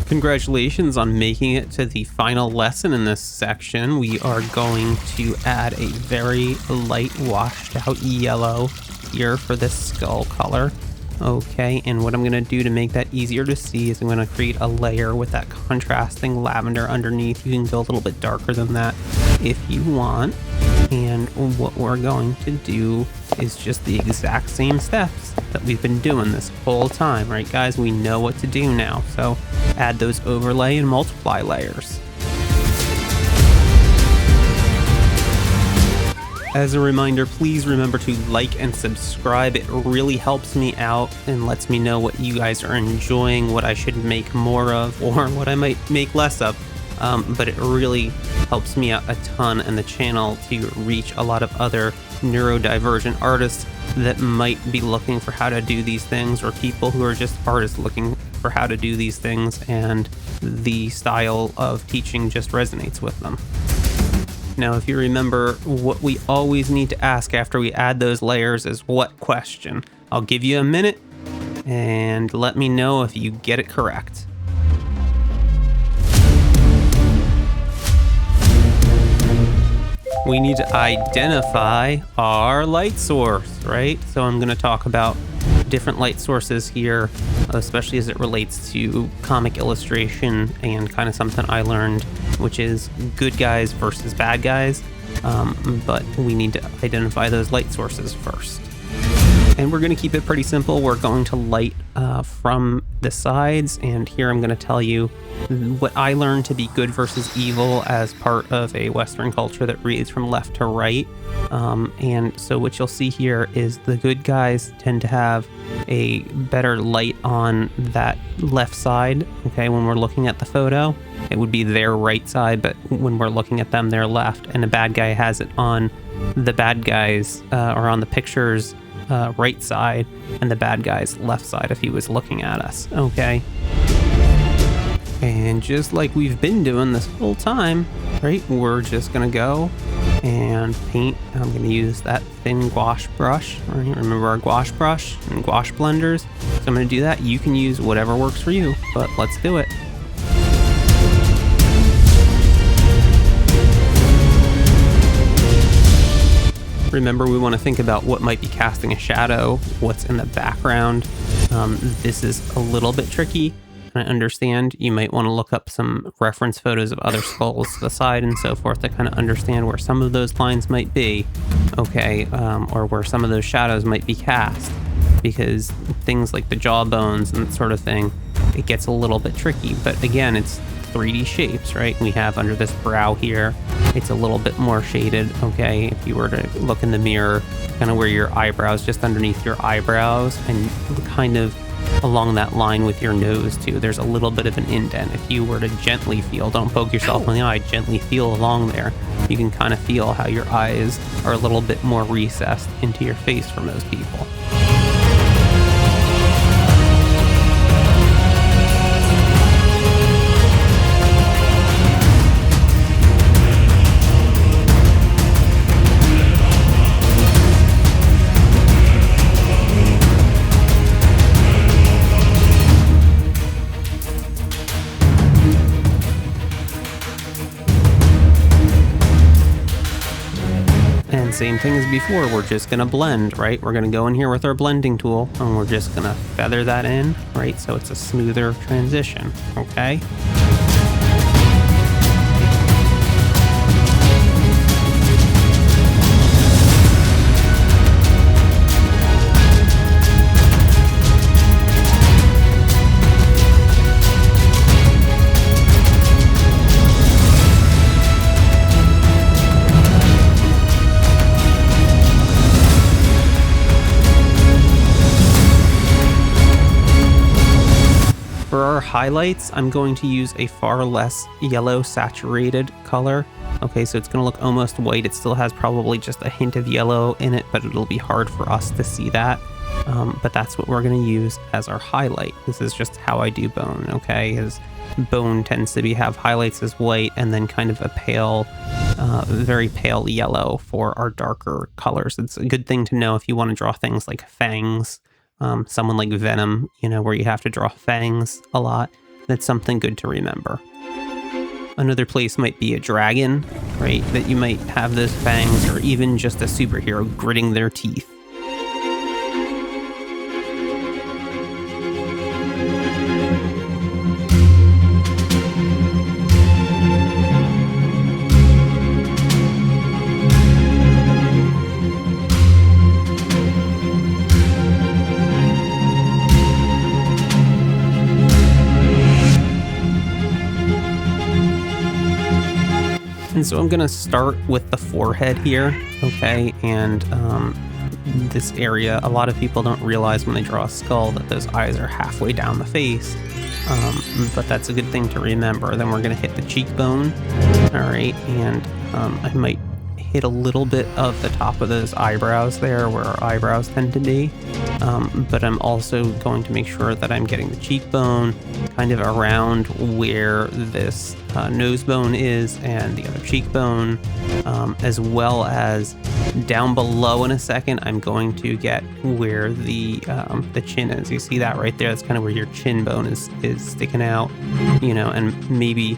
Congratulations on making it to the final lesson in this section. We are going to add a very light washed out yellow here for this skull color. Okay, and what I'm going to do to make that easier to see is I'm going to create a layer with that contrasting lavender underneath. You can go a little bit darker than that if you want. And what we're going to do is just the exact same steps that we've been doing this whole time, right guys? We know what to do now. So add those overlay and multiply layers. As a reminder, please remember to like and subscribe. It really helps me out and lets me know what you guys are enjoying, what I should make more of, or what I might make less of. But it really helps me out a ton and the channel to reach a lot of other neurodivergent artists that might be looking for how to do these things, or people who are just artists looking for how to do these things and the style of teaching just resonates with them. Now, if you remember, what we always need to ask after we add those layers is what question? I'll give you a minute and let me know if you get it correct. We need to identify our light source, right? So I'm going to talk about different light sources here, especially as it relates to comic illustration and kind of something I learned, which is good guys versus bad guys. But we need to identify those light sources first. And we're going to keep it pretty simple. We're going to light from the sides, and here I'm going to tell you what I learned to be good versus evil as part of a Western culture that reads from left to right. And so what you'll see here is the good guys tend to have a better light on that left side. Okay, when we're looking at the photo, it would be their right side, but when we're looking at them, their left. And the bad guy has it on the bad guys or on the picture's right side, and the bad guy's left side if he was looking at us. Okay. And just like we've been doing this whole time, right, we're just gonna go and paint. I'm gonna use that thin gouache brush, right? Remember our gouache brush and gouache blenders? So I'm gonna do that. You can use whatever works for you, but let's do it. Remember, we want to think about what might be casting a shadow, what's in the background. This is a little bit tricky. I understand you might want to look up some reference photos of other skulls to the side and so forth to kind of understand where some of those lines might be, okay, or where some of those shadows might be cast, because things like the jawbones and that sort of thing, it gets a little bit tricky. But again, it's 3D shapes, right? We have under this brow here, it's a little bit more shaded, okay? If you were to look in the mirror, kind of where your eyebrows, just underneath your eyebrows, and kind of along that line with your nose too, there's a little bit of an indent. If you were to gently feel, don't poke yourself in the eye, gently feel along there, you can kind of feel how your eyes are a little bit more recessed into your face for most people. Same thing as before, we're just gonna blend, right? We're gonna go in here with our blending tool and we're just gonna feather that in, right? So it's a smoother transition, okay? For our highlights, I'm going to use a far less yellow saturated color. Okay, so it's going to look almost white. It still has probably just a hint of yellow in it, but it'll be hard for us to see that. But that's what we're going to use as our highlight. This is just how I do bone, okay? As bone tends to have highlights as white, and then kind of a pale, very pale yellow for our darker colors. It's a good thing to know if you want to draw things like fangs. Someone like Venom, you know, where you have to draw fangs a lot. that's something good to remember. Another place might be a dragon, right? That you might have those fangs, or even just a superhero gritting their teeth. And so I'm going to start with the forehead here, okay? And this area, a lot of people don't realize when they draw a skull that those eyes are halfway down the face, but that's a good thing to remember. Then we're going to hit the cheekbone, all right? And I might hit a little bit of the top of those eyebrows there where our eyebrows tend to be, but I'm also going to make sure that I'm getting the cheekbone kind of around where this nose bone is and the other cheekbone, as well as down below in a second. I'm going to get where the chin is. You see that right there? That's kind of where your chin bone is sticking out, you know, and maybe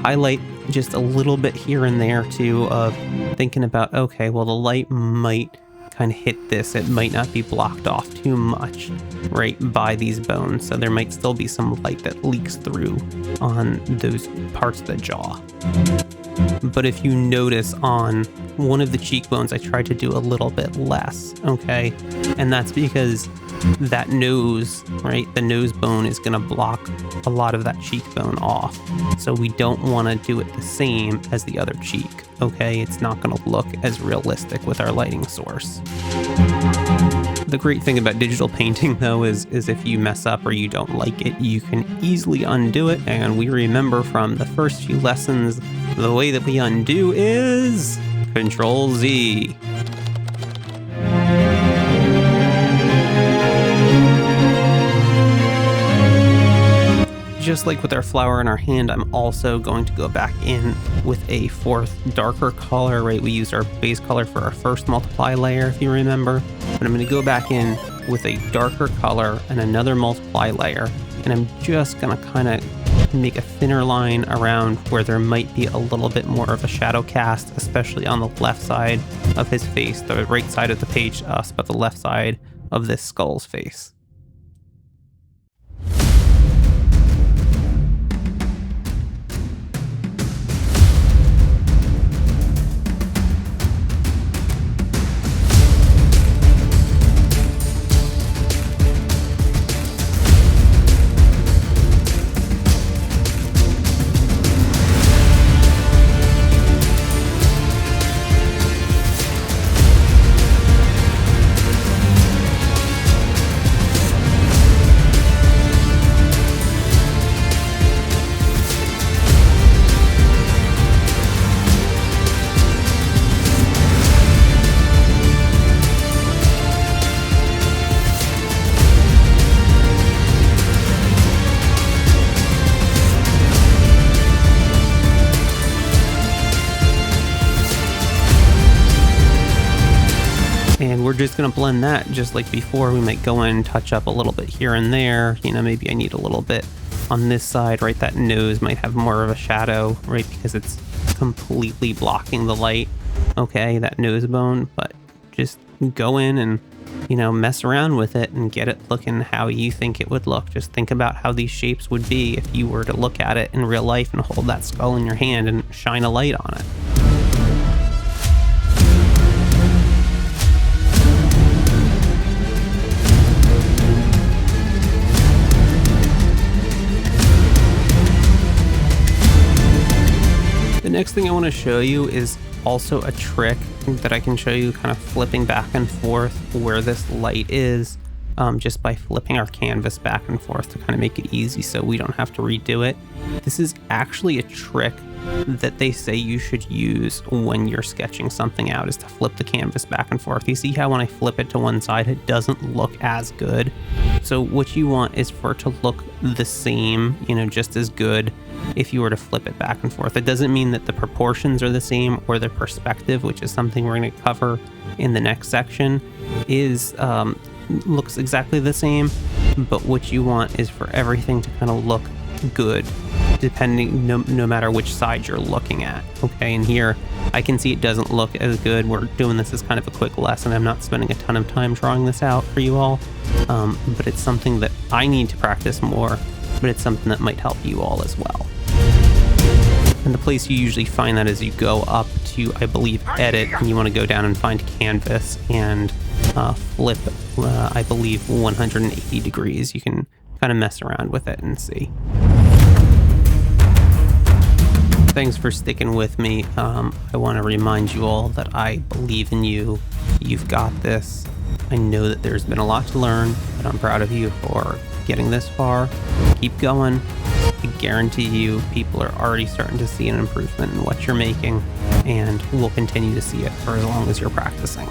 highlight just a little bit here and there too, of thinking about, okay, well, the light might kind of hit this. It might not be blocked off too much, right, by these bones. So there might still be some light that leaks through on those parts of the jaw. But if you notice on one of the cheekbones, I tried to do a little bit less, okay? And that's because that nose, right, the nose bone is going to block a lot of that cheekbone off. So we don't want to do it the same as the other cheek, okay? It's not going to look as realistic with our lighting source. The great thing about digital painting, though, is if you mess up or you don't like it, you can easily undo it. And we remember from the first few lessons, the way that we undo is Ctrl Z. Just like with our flower in our hand, I'm also going to go back in with a fourth darker color, right? We used our base color for our first multiply layer, if you remember. But I'm going to go back in with a darker color and another multiply layer. And I'm just going to kind of make a thinner line around where there might be a little bit more of a shadow cast, especially on the left side of his face. The right side of the page to us, but the left side of this skull's face. And we're just going to blend that just like before. We might go in and touch up a little bit here and there. You know, maybe I need a little bit on this side, right? That nose might have more of a shadow, right? Because it's completely blocking the light. Okay, that nose bone. But just go in and, you know, mess around with it and get it looking how you think it would look. Just think about how these shapes would be if you were to look at it in real life and hold that skull in your hand and shine a light on it. The next thing I want to show you is also a trick that I can show you, kind of flipping back and forth where this light is, just by flipping our canvas back and forth to kind of make it easy so we don't have to redo it. This is actually a trick that they say you should use when you're sketching something out, is to flip the canvas back and forth. You see how when I flip it to one side, it doesn't look as good. So what you want is for it to look the same, you know, just as good if you were to flip it back and forth. It doesn't mean that the proportions are the same or the perspective, which is something we're going to cover in the next section, is looks exactly the same. But what you want is for everything to kind of look good, depending no matter which side you're looking at. Okay, and here I can see it doesn't look as good. We're doing this as kind of a quick lesson. I'm not spending a ton of time drawing this out for you all, but it's something that I need to practice more, but it's something that might help you all as well. And the place you usually find that is you go up to, I believe, edit, and you want to go down and find canvas and flip, I believe, 180 degrees. You can kind of mess around with it and see. Thanks for sticking with me. I want to remind you all that I believe in you. You've got this. I know that there's been a lot to learn, but I'm proud of you for getting this far. Keep going. I guarantee you people are already starting to see an improvement in what you're making, and we'll continue to see it for as long as you're practicing.